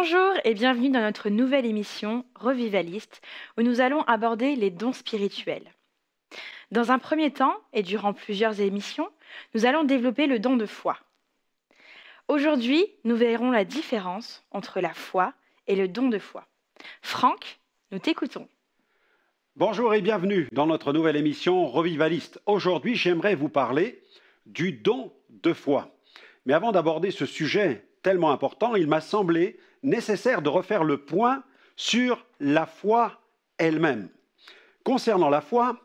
Bonjour et bienvenue dans notre nouvelle émission Revivaliste où nous allons aborder les dons spirituels. Dans un premier temps et durant plusieurs émissions, nous allons développer le don de foi. Aujourd'hui, nous verrons la différence entre la foi et le don de foi. Franck, nous t'écoutons. Bonjour et bienvenue dans notre nouvelle émission Revivaliste. Aujourd'hui, j'aimerais vous parler du don de foi. Mais avant d'aborder ce sujet tellement important, il m'a semblé nécessaire de refaire le point sur la foi elle-même. Concernant la foi,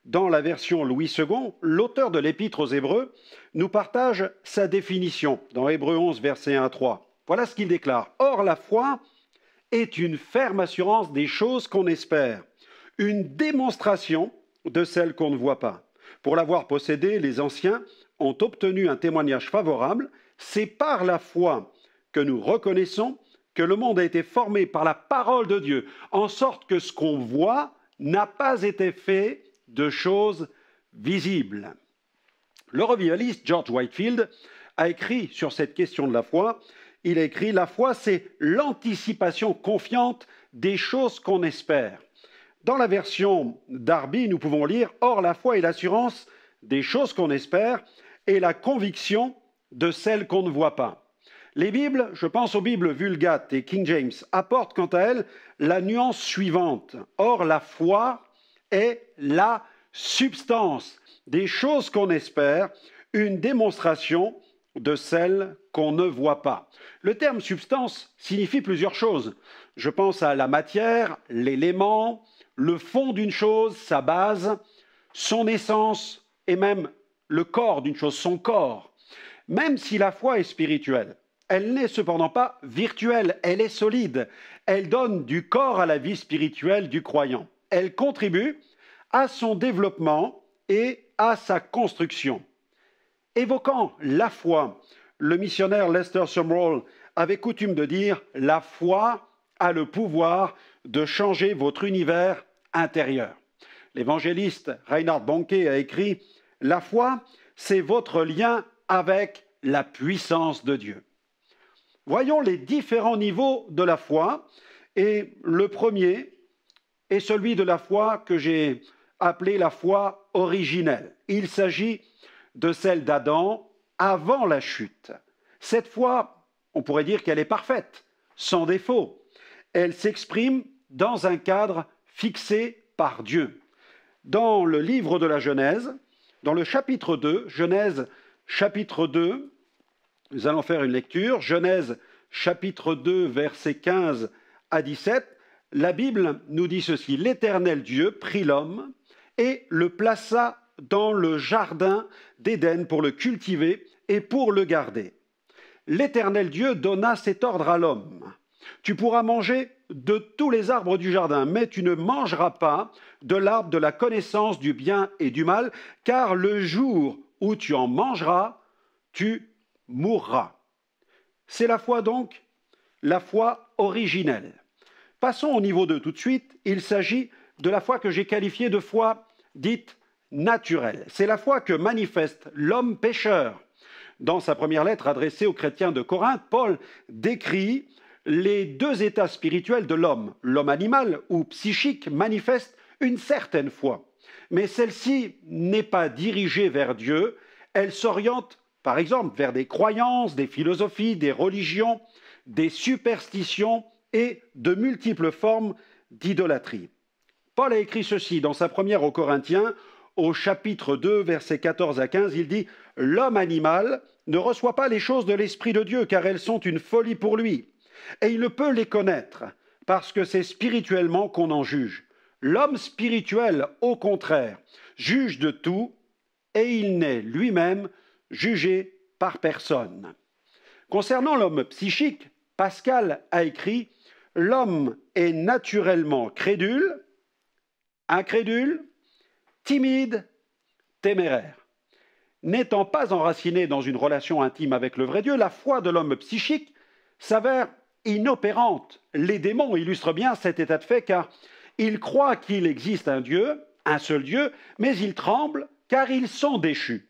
dans la version Louis II, l'auteur de l'Épître aux Hébreux nous partage sa définition dans Hébreux 11, versets 1 à 3. Voilà ce qu'il déclare. « Or, la foi est une ferme assurance des choses qu'on espère, une démonstration de celles qu'on ne voit pas. Pour l'avoir possédée, les anciens ont obtenu un témoignage favorable. C'est par la foi que nous reconnaissons que le monde a été formé par la parole de Dieu, en sorte que ce qu'on voit n'a pas été fait de choses visibles. » Le revivaliste George Whitefield a écrit sur cette question de la foi, il a écrit « La foi, c'est l'anticipation confiante des choses qu'on espère. » Dans la version Darby, nous pouvons lire « Or, la foi est l'assurance des choses qu'on espère et la conviction de celles qu'on ne voit pas. » Les Bibles, je pense aux Bibles Vulgate et King James, apportent quant à elles la nuance suivante. Or, la foi est la substance des choses qu'on espère, une démonstration de celles qu'on ne voit pas. Le terme substance signifie plusieurs choses. Je pense à la matière, l'élément, le fond d'une chose, sa base, son essence et même le corps d'une chose, son corps. Même si la foi est spirituelle, elle n'est cependant pas virtuelle, elle est solide. Elle donne du corps à la vie spirituelle du croyant. Elle contribue à son développement et à sa construction. Évoquant la foi, le missionnaire Lester Sumrall avait coutume de dire « La foi a le pouvoir de changer votre univers intérieur. » L'évangéliste Reinhard Bonnke a écrit « La foi, c'est votre lien avec la puissance de Dieu. » Voyons les différents niveaux de la foi, et le premier est celui de la foi que j'ai appelé la foi originelle. Il s'agit de celle d'Adam avant la chute. Cette foi, on pourrait dire qu'elle est parfaite, sans défaut. Elle s'exprime dans un cadre fixé par Dieu. Dans le livre de la Genèse, dans le chapitre 2, Genèse chapitre 2, nous allons faire une lecture. Genèse chapitre 2, versets 15 à 17. La Bible nous dit ceci. « L'Éternel Dieu prit l'homme et le plaça dans le jardin d'Éden pour le cultiver et pour le garder. L'Éternel Dieu donna cet ordre à l'homme. Tu pourras manger de tous les arbres du jardin, mais tu ne mangeras pas de l'arbre de la connaissance du bien et du mal, car le jour où tu en mangeras, tu mourras. » C'est la foi donc, la foi originelle. Passons au niveau 2 tout de suite. Il s'agit de la foi que j'ai qualifiée de foi dite naturelle. C'est la foi que manifeste l'homme pécheur. Dans sa première lettre adressée aux chrétiens de Corinthe, Paul décrit les deux états spirituels de l'homme. L'homme animal ou psychique manifeste une certaine foi, mais celle-ci n'est pas dirigée vers Dieu, elle s'oriente par exemple vers des croyances, des philosophies, des religions, des superstitions et de multiples formes d'idolâtrie. Paul a écrit ceci dans sa première aux Corinthiens, au chapitre 2, versets 14 à 15, il dit « L'homme animal ne reçoit pas les choses de l'Esprit de Dieu, car elles sont une folie pour lui, et il ne peut les connaître, parce que c'est spirituellement qu'on en juge. L'homme spirituel, au contraire, juge de tout, et il n'est lui-même jugé par personne. » Concernant l'homme psychique, Pascal a écrit « L'homme est naturellement crédule, incrédule, timide, téméraire. N'étant pas enraciné dans une relation intime avec le vrai Dieu, la foi de l'homme psychique s'avère inopérante. Les démons illustrent bien cet état de fait car ils croient qu'il existe un Dieu, un seul Dieu, mais ils tremblent car ils sont déchus.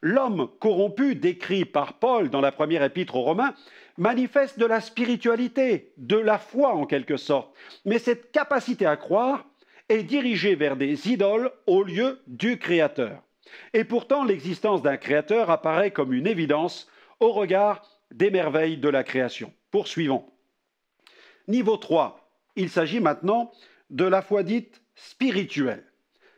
L'homme corrompu décrit par Paul dans la première épître aux Romains manifeste de la spiritualité, de la foi en quelque sorte. Mais cette capacité à croire est dirigée vers des idoles au lieu du Créateur. Et pourtant, l'existence d'un Créateur apparaît comme une évidence au regard des merveilles de la création. Poursuivons. Niveau 3, il s'agit maintenant de la foi dite spirituelle.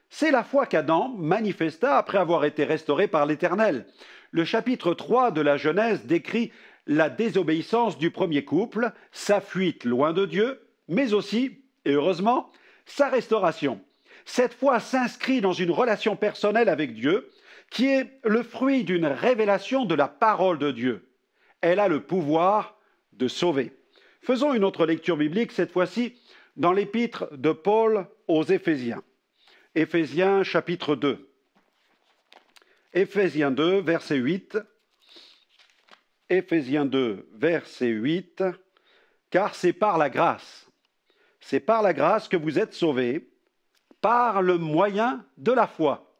C'est la foi qu'Adam manifesta après avoir été restauré par l'Éternel. Le chapitre 3 de la Genèse décrit la désobéissance du premier couple, sa fuite loin de Dieu, mais aussi, et heureusement, sa restauration. Cette foi s'inscrit dans une relation personnelle avec Dieu qui est le fruit d'une révélation de la parole de Dieu. Elle a le pouvoir de sauver. Faisons une autre lecture biblique, cette fois-ci dans l'épître de Paul aux Éphésiens. Éphésiens chapitre 2. Éphésiens 2, verset 8. Éphésiens 2, verset 8. Car c'est par la grâce que vous êtes sauvés, par le moyen de la foi.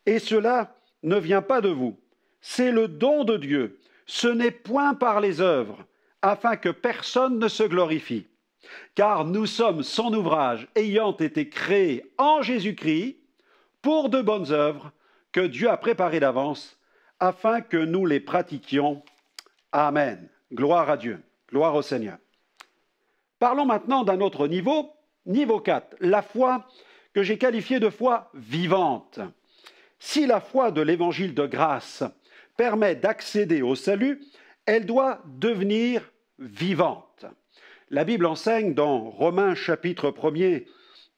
Et cela ne vient pas de vous, c'est le don de Dieu. Ce n'est point par les œuvres, afin que personne ne se glorifie. Car nous sommes son ouvrage, ayant été créés en Jésus-Christ pour de bonnes œuvres que Dieu a préparées d'avance, afin que nous les pratiquions. Amen. Gloire à Dieu. Gloire au Seigneur. Parlons maintenant d'un autre niveau, niveau 4, la foi que j'ai qualifiée de foi vivante. Si la foi de l'évangile de grâce permet d'accéder au salut, elle doit devenir vivante. La Bible enseigne dans Romains chapitre 1er,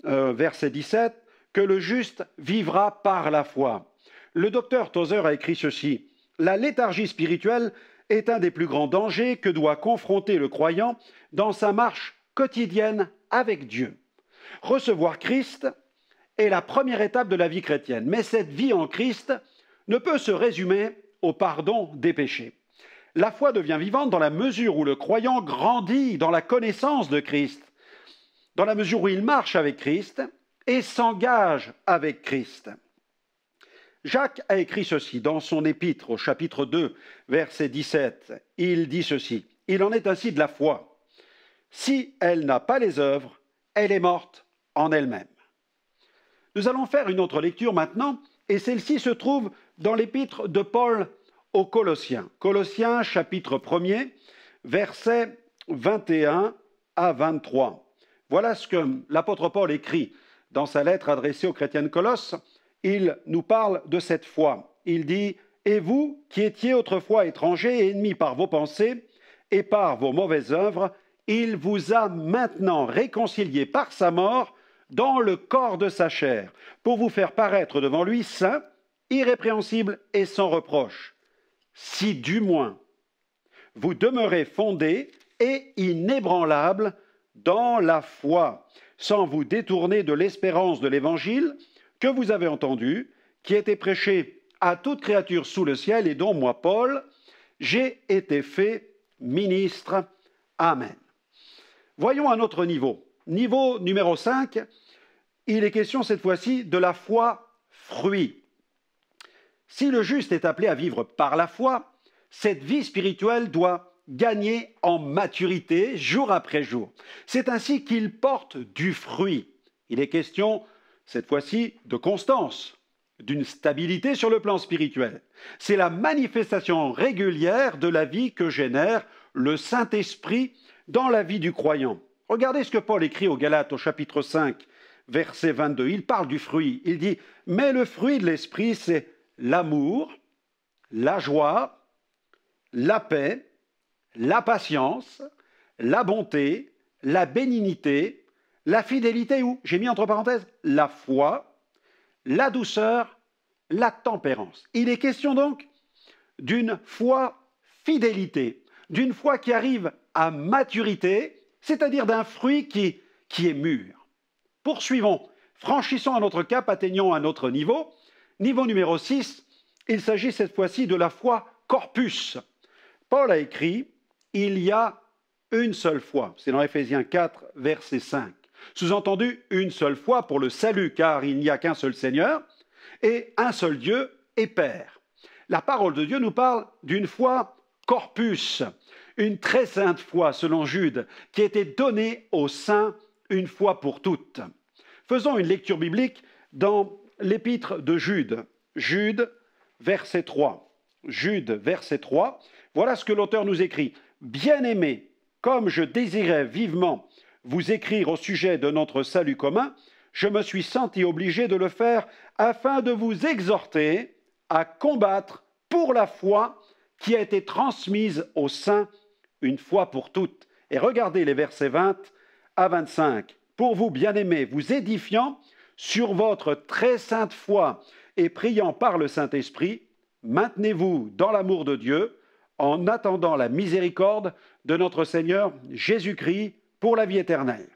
verset 17, que le juste vivra par la foi. Le docteur Tozer a écrit ceci: la léthargie spirituelle est un des plus grands dangers que doit confronter le croyant dans sa marche quotidienne avec Dieu. Recevoir Christ est la première étape de la vie chrétienne, mais cette vie en Christ ne peut se résumer au pardon des péchés. La foi devient vivante dans la mesure où le croyant grandit dans la connaissance de Christ, dans la mesure où il marche avec Christ et s'engage avec Christ. Jacques a écrit ceci dans son épître au chapitre 2, verset 17. Il dit ceci: il en est ainsi de la foi. Si elle n'a pas les œuvres, elle est morte en elle-même. Nous allons faire une autre lecture maintenant, et celle-ci se trouve dans l'épître de Paul aux Colossiens. Colossiens chapitre 1er, versets 21 à 23. Voilà ce que l'apôtre Paul écrit dans sa lettre adressée aux chrétiens de Colosse. Il nous parle de cette foi. Il dit: et vous, qui étiez autrefois étrangers et ennemis par vos pensées et par vos mauvaises œuvres, il vous a maintenant réconciliés par sa mort dans le corps de sa chair, pour vous faire paraître devant lui saint, irrépréhensible et sans reproche. Si du moins vous demeurez fondés et inébranlables dans la foi, sans vous détourner de l'espérance de l'Évangile que vous avez entendu, qui était prêché à toute créature sous le ciel, et dont moi, Paul, j'ai été fait ministre. Amen. Voyons un autre niveau. Niveau numéro 5, il est question cette fois-ci de la foi fruit. Si le juste est appelé à vivre par la foi, cette vie spirituelle doit gagner en maturité jour après jour. C'est ainsi qu'il porte du fruit. Il est question cette fois-ci de constance, d'une stabilité sur le plan spirituel. C'est la manifestation régulière de la vie que génère le Saint-Esprit dans la vie du croyant. Regardez ce que Paul écrit aux Galates au chapitre 5, verset 22. Il parle du fruit. Il dit: mais le fruit de l'Esprit, c'est l'amour, la joie, la paix, la patience, la bonté, la bénignité, la fidélité, ou, j'ai mis entre parenthèses, la foi, la douceur, la tempérance. Il est question donc d'une foi fidélité, d'une foi qui arrive à maturité, c'est-à-dire d'un fruit qui est mûr. Poursuivons, franchissons un autre cap, atteignons un autre niveau. Niveau numéro 6, il s'agit cette fois-ci de la foi corpus. Paul a écrit: il y a une seule foi. C'est dans Éphésiens 4, verset 5. Sous-entendu, une seule foi pour le salut, car il n'y a qu'un seul Seigneur et un seul Dieu et Père. La parole de Dieu nous parle d'une foi corpus, une très sainte foi selon Jude, qui était donnée aux saints une fois pour toutes. Faisons une lecture biblique dans l'épître de Jude. Jude, verset 3. Jude, verset 3. Voilà ce que l'auteur nous écrit. « Bien-aimés, comme je désirais vivement vous écrire au sujet de notre salut commun, je me suis senti obligé de le faire afin de vous exhorter à combattre pour la foi qui a été transmise aux saints une fois pour toutes. » Et regardez les versets 20 à 25. « Pour vous, bien-aimés, vous édifiant sur votre très sainte foi et priant par le Saint-Esprit, maintenez-vous dans l'amour de Dieu en attendant la miséricorde de notre Seigneur Jésus-Christ pour la vie éternelle.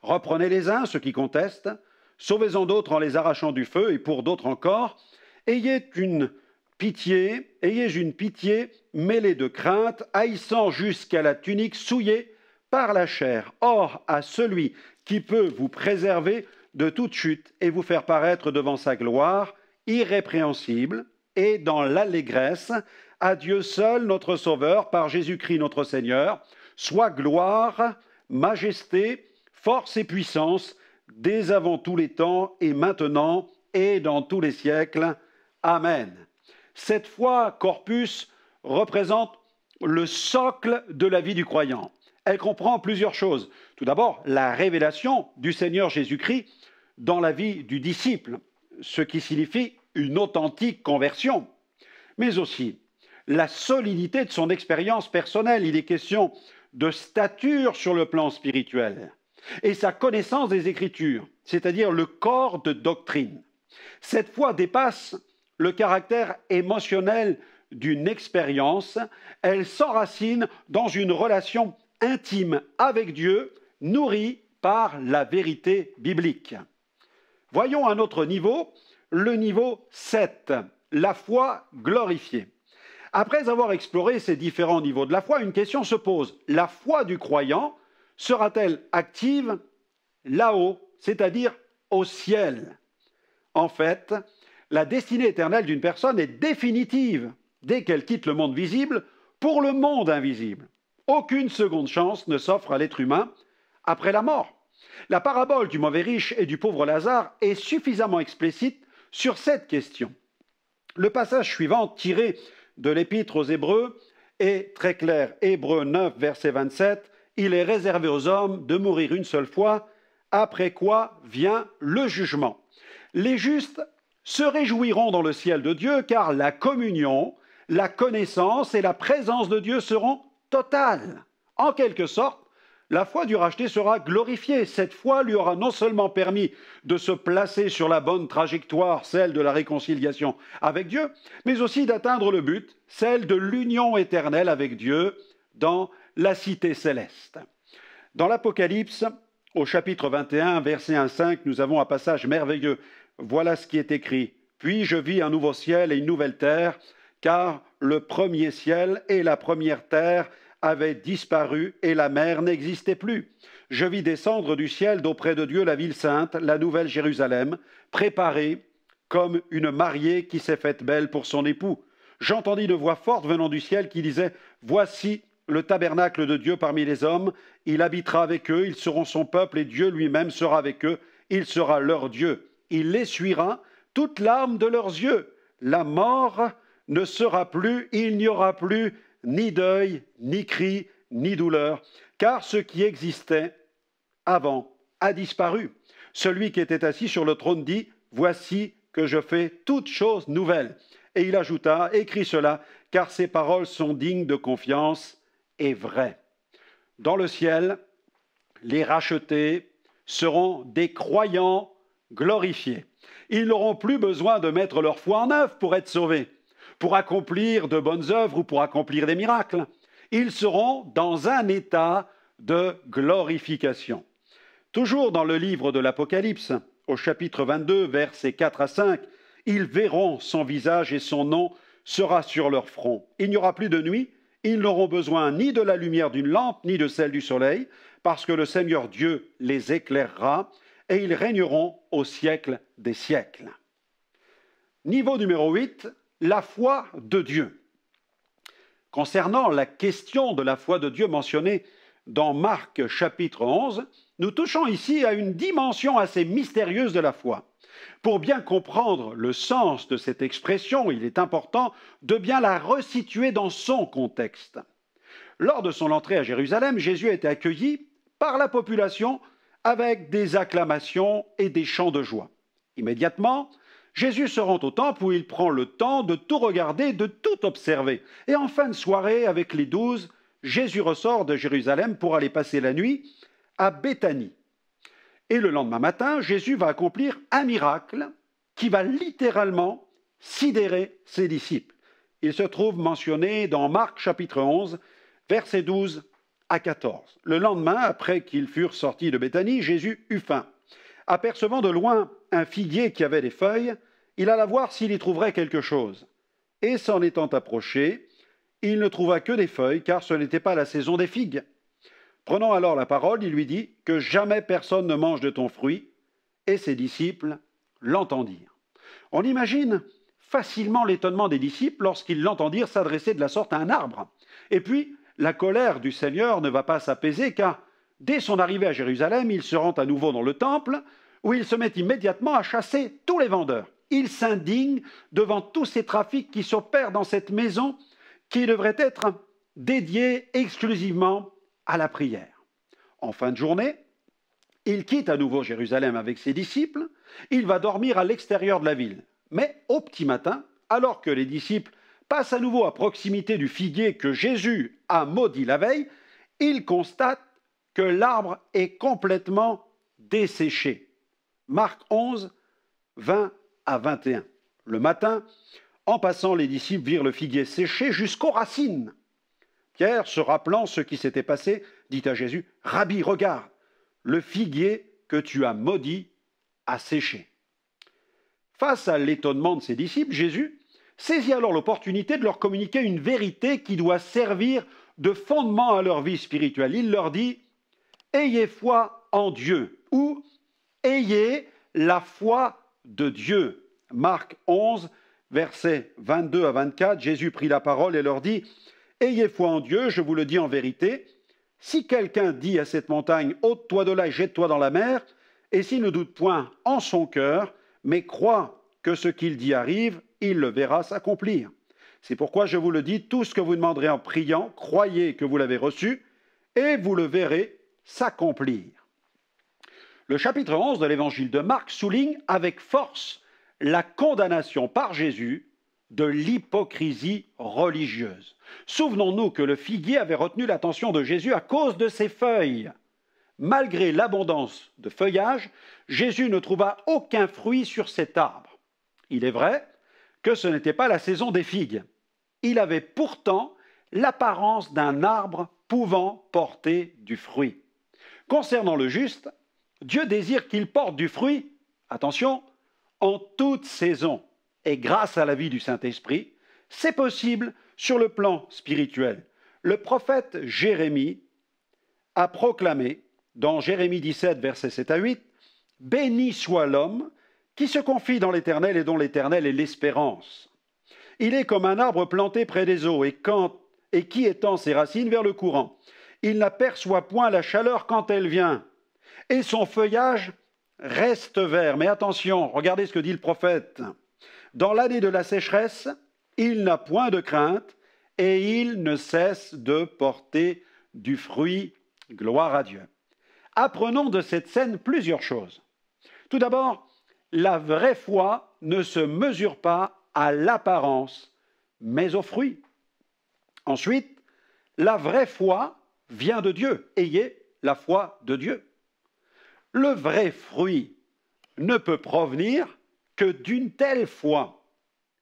Reprenez les uns, ceux qui contestent, sauvez-en d'autres en les arrachant du feu, et pour d'autres encore, ayez une pitié mêlée de crainte, haïssant jusqu'à la tunique souillée par la chair. Or, à celui qui peut vous préserver de toute chute et vous faire paraître devant sa gloire, irrépréhensible, et dans l'allégresse, à Dieu seul, notre Sauveur, par Jésus-Christ notre Seigneur, soit gloire, majesté, force et puissance, dès avant tous les temps et maintenant et dans tous les siècles. Amen. Cette foi, corpus, représente le socle de la vie du croyant. Elle comprend plusieurs choses. Tout d'abord, la révélation du Seigneur Jésus-Christ dans la vie du disciple, ce qui signifie une authentique conversion, mais aussi la solidité de son expérience personnelle. Il est question de stature sur le plan spirituel et sa connaissance des Écritures, c'est-à-dire le corps de doctrine. Cette foi dépasse le caractère émotionnel d'une expérience, elle s'enracine dans une relation intime avec Dieu, nourrie par la vérité biblique. Voyons un autre niveau, le niveau 7, la foi glorifiée. Après avoir exploré ces différents niveaux de la foi, une question se pose. La foi du croyant sera-t-elle active là-haut, c'est-à-dire au ciel? En fait, la destinée éternelle d'une personne est définitive dès qu'elle quitte le monde visible pour le monde invisible. Aucune seconde chance ne s'offre à l'être humain après la mort. La parabole du mauvais riche et du pauvre Lazare est suffisamment explicite sur cette question. Le passage suivant, tiré de l'Épître aux Hébreux, est très clair. Hébreux 9, verset 27, « Il est réservé aux hommes de mourir une seule fois, après quoi vient le jugement. » Les justes se réjouiront dans le ciel de Dieu, car la communion, la connaissance et la présence de Dieu seront totales. En quelque sorte, la foi du racheté sera glorifiée. Cette foi lui aura non seulement permis de se placer sur la bonne trajectoire, celle de la réconciliation avec Dieu, mais aussi d'atteindre le but, celle de l'union éternelle avec Dieu dans la cité céleste. Dans l'Apocalypse, au chapitre 21, verset 1-5, nous avons un passage merveilleux. Voilà ce qui est écrit. « Puis je vis un nouveau ciel et une nouvelle terre, car le premier ciel et la première terre avaient disparu et la mer n'existait plus. Je vis descendre du ciel d'auprès de Dieu la ville sainte, la nouvelle Jérusalem, préparée comme une mariée qui s'est faite belle pour son époux. J'entendis une voix forte venant du ciel qui disait « Voici le tabernacle de Dieu parmi les hommes, il habitera avec eux, ils seront son peuple et Dieu lui-même sera avec eux, il sera leur Dieu. Il essuiera toute larme de leurs yeux. La mort ne sera plus, il n'y aura plus ni deuil, ni cri, ni douleur, car ce qui existait avant a disparu. Celui qui était assis sur le trône dit « Voici que je fais toutes choses nouvelles. » Et il ajouta « Écris cela, car ces paroles sont dignes de confiance et vraies. » Dans le ciel, les rachetés seront des croyants glorifiés. Ils n'auront plus besoin de mettre leur foi en œuvre pour être sauvés, pour accomplir de bonnes œuvres ou pour accomplir des miracles. Ils seront dans un état de glorification. Toujours dans le livre de l'Apocalypse, au chapitre 22, versets 4 à 5, ils verront son visage et son nom sera sur leur front. Il n'y aura plus de nuit, ils n'auront besoin ni de la lumière d'une lampe, ni de celle du soleil, parce que le Seigneur Dieu les éclairera, et ils régneront au siècle des siècles. Niveau numéro 8, la foi de Dieu. Concernant la question de la foi de Dieu mentionnée dans Marc chapitre 11, nous touchons ici à une dimension assez mystérieuse de la foi. Pour bien comprendre le sens de cette expression, il est important de bien la resituer dans son contexte. Lors de son entrée à Jérusalem, Jésus a été accueilli par la population avec des acclamations et des chants de joie. Immédiatement, Jésus se rend au temple où il prend le temps de tout regarder, de tout observer. Et en fin de soirée, avec les 12, Jésus ressort de Jérusalem pour aller passer la nuit à Béthanie. Et le lendemain matin, Jésus va accomplir un miracle qui va littéralement sidérer ses disciples. Il se trouve mentionné dans Marc chapitre 11, versets 12 à 14. Le lendemain, après qu'ils furent sortis de Béthanie, Jésus eut faim. Apercevant de loin un figuier qui avait des feuilles, il alla voir s'il y trouverait quelque chose. Et s'en étant approché, il ne trouva que des feuilles, car ce n'était pas la saison des figues. Prenant alors la parole, il lui dit « Que jamais personne ne mange de ton fruit ». Et ses disciples l'entendirent. On imagine facilement l'étonnement des disciples lorsqu'ils l'entendirent s'adresser de la sorte à un arbre. Et puis, la colère du Seigneur ne va pas s'apaiser, car dès son arrivée à Jérusalem, il se rend à nouveau dans le temple, où il se met immédiatement à chasser tous les vendeurs. Il s'indigne devant tous ces trafics qui s'opèrent dans cette maison qui devrait être dédiée exclusivement à la prière. En fin de journée, il quitte à nouveau Jérusalem avec ses disciples, il va dormir à l'extérieur de la ville. Mais au petit matin, alors que les disciples passent à nouveau à proximité du figuier que Jésus a maudit la veille, ils constatent que l'arbre est complètement desséché. Marc 11, 20 à 21. Le matin, en passant, les disciples virent le figuier séché jusqu'aux racines. Pierre, se rappelant ce qui s'était passé, dit à Jésus, « Rabbi, regarde, le figuier que tu as maudit a séché. » Face à l'étonnement de ses disciples, Jésus saisit alors l'opportunité de leur communiquer une vérité qui doit servir de fondement à leur vie spirituelle. Il leur dit « Ayez foi en Dieu » ou « Ayez la foi de Dieu ». Marc 11, versets 22 à 24, Jésus prit la parole et leur dit « Ayez foi en Dieu, je vous le dis en vérité, si quelqu'un dit à cette montagne « ôte-toi de là et jette-toi dans la mer », et s'il ne doute point en son cœur, mais croit que ce qu'il dit arrive, il le verra s'accomplir. C'est pourquoi je vous le dis, tout ce que vous demanderez en priant, croyez que vous l'avez reçu, et vous le verrez s'accomplir. » Le chapitre 11 de l'évangile de Marc souligne avec force la condamnation par Jésus de l'hypocrisie religieuse. Souvenons-nous que le figuier avait retenu l'attention de Jésus à cause de ses feuilles. Malgré l'abondance de feuillage, Jésus ne trouva aucun fruit sur cet arbre. Il est vrai que ce n'était pas la saison des figues. Il avait pourtant l'apparence d'un arbre pouvant porter du fruit. Concernant le juste, Dieu désire qu'il porte du fruit, attention, en toute saison. Et grâce à la vie du Saint-Esprit, c'est possible sur le plan spirituel. Le prophète Jérémie a proclamé, dans Jérémie 17, versets 7 à 8, « Béni soit l'homme qui se confie dans l'Éternel et dont l'Éternel est l'espérance. Il est comme un arbre planté près des eaux et qui étend ses racines vers le courant. Il n'aperçoit point la chaleur quand elle vient, et son feuillage reste vert. » Mais attention, regardez ce que dit le prophète. « Dans l'année de la sécheresse, il n'a point de crainte, et il ne cesse de porter du fruit. » Gloire à Dieu. Apprenons de cette scène plusieurs choses. Tout d'abord, la vraie foi ne se mesure pas à l'apparence, mais au fruit. Ensuite, la vraie foi vient de Dieu. Ayez la foi de Dieu. Le vrai fruit ne peut provenir que d'une telle foi.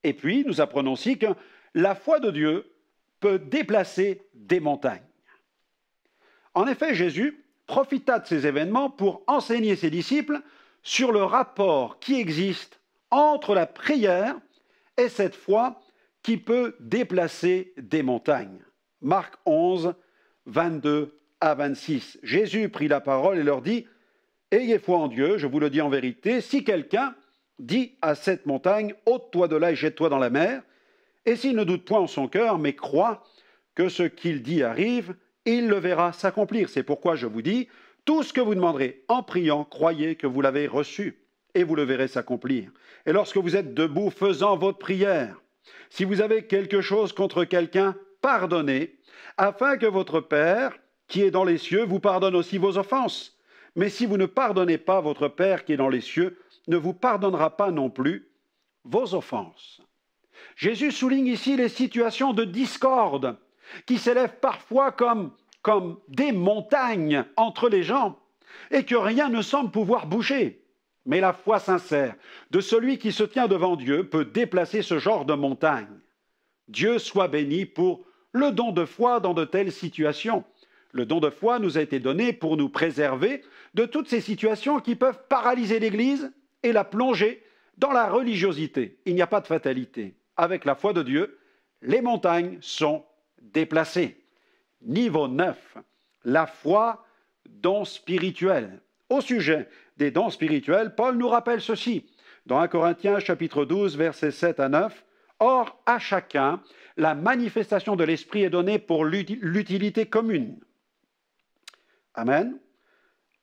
Et puis, nous apprenons aussi que la foi de Dieu peut déplacer des montagnes. En effet, Jésus profita de ces événements pour enseigner ses disciples sur le rapport qui existe entre la prière et cette foi qui peut déplacer des montagnes. Marc 11, 22 à 26. Jésus prit la parole et leur dit « Ayez foi en Dieu, je vous le dis en vérité, si quelqu'un dit à cette montagne « ôte-toi de là et jette-toi dans la mer », et s'il ne doute point en son cœur, mais croit que ce qu'il dit arrive, il le verra s'accomplir. C'est pourquoi je vous dis, tout ce que vous demanderez en priant, croyez que vous l'avez reçu, et vous le verrez s'accomplir. Et lorsque vous êtes debout faisant votre prière, si vous avez quelque chose contre quelqu'un, pardonnez, afin que votre Père, qui est dans les cieux, vous pardonne aussi vos offenses. Mais si vous ne pardonnez pas, votre Père qui est dans les cieux ne vous pardonnera pas non plus vos offenses. Jésus souligne ici les situations de discorde qui s'élèvent parfois comme des montagnes entre les gens et que rien ne semble pouvoir bouger. Mais la foi sincère de celui qui se tient devant Dieu peut déplacer ce genre de montagne. Dieu soit béni pour le don de foi dans de telles situations. Le don de foi nous a été donné pour nous préserver de toutes ces situations qui peuvent paralyser l'Église et la plonger dans la religiosité. Il n'y a pas de fatalité. Avec la foi de Dieu, les montagnes sont déplacées. Niveau 9, la foi, don spirituel. Au sujet des dons spirituels, Paul nous rappelle ceci. Dans 1 Corinthiens chapitre 12, versets 7 à 9, « Or, à chacun, la manifestation de l'Esprit est donnée pour l'utilité commune. » Amen.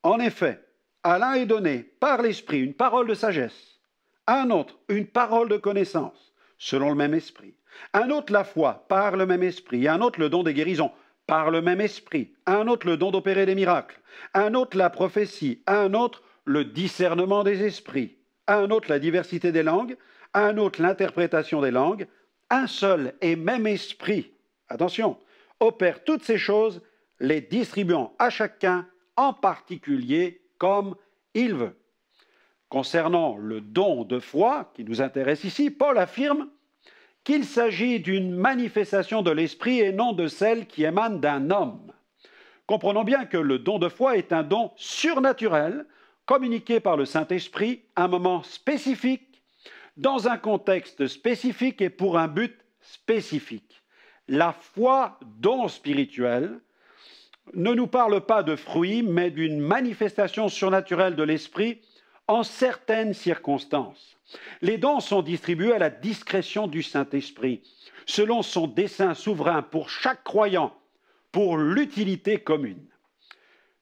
En effet, à l'un est donné par l'Esprit une parole de sagesse, à un autre une parole de connaissance, selon le même Esprit, à un autre la foi par le même Esprit, à un autre le don des guérisons par le même Esprit, à un autre le don d'opérer des miracles, à un autre la prophétie, à un autre le discernement des esprits, à un autre la diversité des langues, à un autre l'interprétation des langues. Un seul et même Esprit, attention, opère toutes ces choses, les distribuant à chacun en particulier comme il veut. Concernant le don de foi qui nous intéresse ici, Paul affirme qu'il s'agit d'une manifestation de l'Esprit et non de celle qui émane d'un homme. Comprenons bien que le don de foi est un don surnaturel, communiqué par le Saint-Esprit à un moment spécifique, dans un contexte spécifique et pour un but spécifique. La foi, don spirituel, ne nous parle pas de fruits, mais d'une manifestation surnaturelle de l'Esprit en certaines circonstances. Les dons sont distribués à la discrétion du Saint-Esprit, selon son dessein souverain pour chaque croyant, pour l'utilité commune.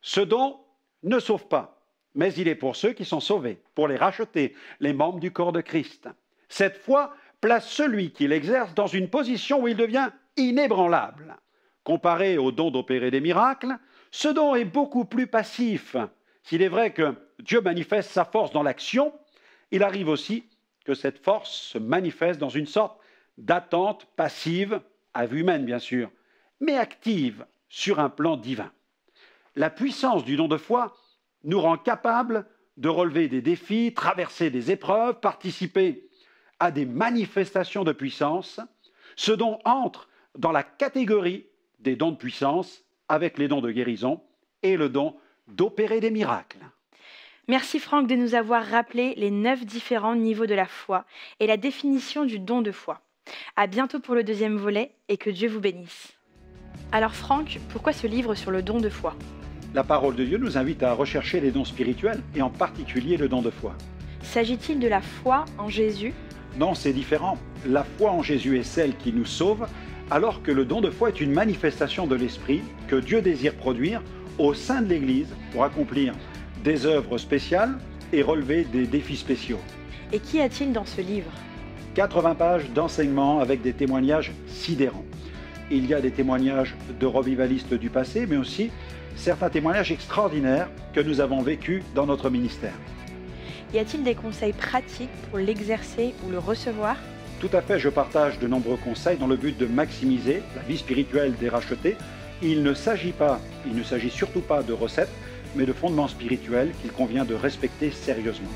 Ce don ne sauve pas, mais il est pour ceux qui sont sauvés, pour les racheter, les membres du corps de Christ. Cette foi place celui qui l'exerce dans une position où il devient inébranlable. Comparé au don d'opérer des miracles, ce don est beaucoup plus passif. S'il est vrai que Dieu manifeste sa force dans l'action, il arrive aussi que cette force se manifeste dans une sorte d'attente passive, à vue humaine bien sûr, mais active sur un plan divin. La puissance du don de foi nous rend capables de relever des défis, traverser des épreuves, participer à des manifestations de puissance. Ce don entre dans la catégorie des dons de puissance avec les dons de guérison et le don d'opérer des miracles. Merci Franck de nous avoir rappelé les 9 différents niveaux de la foi et la définition du don de foi. À bientôt pour le deuxième volet et que Dieu vous bénisse. Alors Franck, pourquoi ce livre sur le don de foi ? La parole de Dieu nous invite à rechercher les dons spirituels et en particulier le don de foi. S'agit-il de la foi en Jésus ? Non, c'est différent. La foi en Jésus est celle qui nous sauve, alors que le don de foi est une manifestation de l'Esprit que Dieu désire produire au sein de l'Église pour accomplir des œuvres spéciales et relever des défis spéciaux. Et qu'y a-t-il dans ce livre ? 80 pages d'enseignement avec des témoignages sidérants. Il y a des témoignages de revivalistes du passé, mais aussi certains témoignages extraordinaires que nous avons vécus dans notre ministère. Y a-t-il des conseils pratiques pour l'exercer ou le recevoir ? Tout à fait, je partage de nombreux conseils dans le but de maximiser la vie spirituelle des rachetés. Il ne s'agit surtout pas de recettes, mais de fondements spirituels qu'il convient de respecter sérieusement.